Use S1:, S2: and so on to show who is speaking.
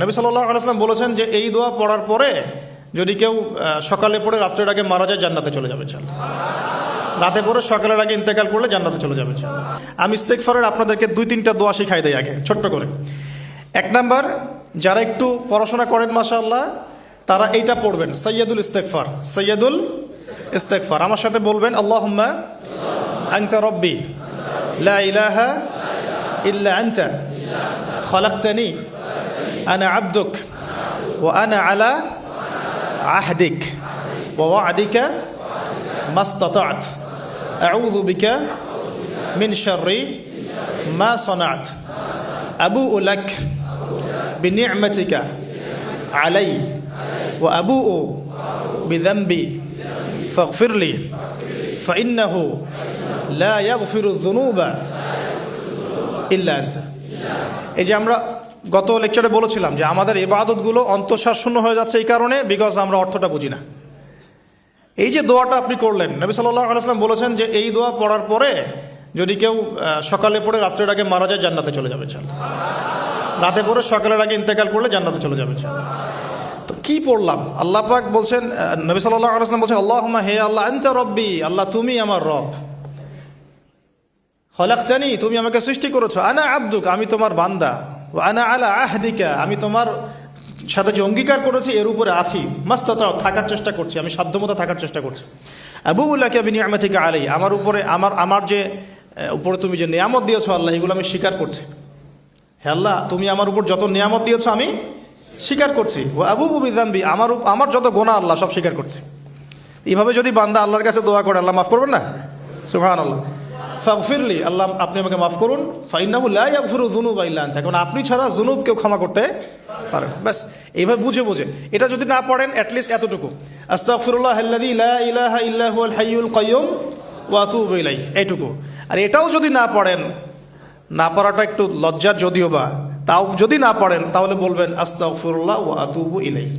S1: নবী সাল্লাল্লাহু আলাইহি ওয়াসাল্লাম বলেছেন যে এই দোয়া পড়ার পরে যদি কেউ সকালে পড়ে রাত্রের আগে মারা যায় জান্নাতে চলে যাবে ইনশাআল্লাহ। রাতে পড়ে সকালের আগে ইন্তেকাল করলে জান্নাতে চলে যাবে ইনশাআল্লাহ। আমি ইস্তেগফারের আপনাদেরকে 2-3টা দোয়া শিখাই দেই আগে ছোট্ট করে। 1 নাম্বার, যারা একটু পড়াশোনা করেন মাশাআল্লাহ তারা এইটা পড়বেন, সাইয়্যিদুল ইস্তেগফার। সাইয়্যিদুল ইস্তেগফার আমার সাথে বলবেন, আল্লাহুম্মা আনতা রাব্বি লা ইলাহা ইল্লা আনতা খলাকতানি আনা আবদুক ওয়া আনা আলা আহদিক ওয়া ওয়া'দিকা মাস্তাতা'ত আউযু বিকা মিন শাররি মা সানা'ত আবুউ লাক বিনি'মাতিকা আলাই ওয়া আবুউ বিযানবি ফাগফিরলি ফাইন্নাহু লা ইয়াগফিরু যুনুবা ইল্লা আনতা। এই যে আমরা গত লেকচারে বলেছিলাম যে আমাদের ইবাদতগুলো অন্তঃসার শূন্য হয়ে যাচ্ছে এই কারণে, বিকজ আমরা অর্থটা বুঝি না। এই যে দোয়াটা আপনি করলেন, নবী সাল্লাল্লাহু আলাইহি ওয়াসাল্লাম বলেছেন যে এই দোয়া পড়ার পরে যদি কেউ সকালে পড়ে রাত্রের আগে মারা যায় জান্নাতে চলে যাবে ইনশাআল্লাহ। রাতে পড়ে সকালের আগে ইন্তেকাল করলে জান্নাতে চলে যাবে ইনশাআল্লাহ। তো কি পড়লাম? আল্লাহ পাক বলছেন, নবী সাল্লাল্লাহু আলাইহি ওয়াসাল্লাম বলছেন, আল্লাহুম্মা হে আল্লাহ আনতা রাব্বি, আল্লাহ তুমি আমার রব, খলাকতানি তুমি আমাকে সৃষ্টি করেছো, আনা আবদুক আমি তোমার বান্দা, ওয়া আনা আলা আহদিকা আমি তোমার সাথে যে অঙ্গীকার করেছি এর উপরে আছি, মাস্তাতা'তু থাকার চেষ্টা করছি, আমি সাধ্যমতো থাকার চেষ্টা করছি, আবুউ লাকা বিনি'মাতিকা আলাই আমার উপরে আমার যে উপরে তুমি যে নিয়ামত দিয়েছো আল্লাহ এগুলো আমি স্বীকার করছি। হে আল্লাহ তুমি আমার উপর যত নিয়ামত দিয়েছো আমি স্বীকার করছি, ওয়া আবুউ বিযানবি আমার যত গুনাহ আল্লাহ সব স্বীকার করছি। এইভাবে যদি বান্দা আল্লাহর কাছে দোয়া করে আল্লাহ মাফ করবেন না? সুবহানাল্লাহ। ফাগফিরলি আল্লাহ আপনি আমাকে মাফ করুন, ফাইন্নাহু লা ইয়াগফিরু যুনুবা ইল্লা আনতা কারণ আপনি ছাড়া যুনুব কেউ ক্ষমা করতে পারেন। ব্যাস এইভাবে বুঝে বুঝে এটা যদি না পড়েন অ্যাটলিস্ট এতটুকু, আস্তাগফিরুল্লাহাল্লাযী লা ইলাহা ইল্লা হুয়াল হাইয়ুল কাইয়্যুম ওয়া আতুবু ইলাইহি, এইটুকু। আর এটাও যদি না পড়েন, না পড়াটা একটু লজ্জার যদিও বা, তাও যদি না পড়েন তাহলে বলবেন আস্তাগফিরুল্লাহ ওয়া আতুবু ইলাইহি।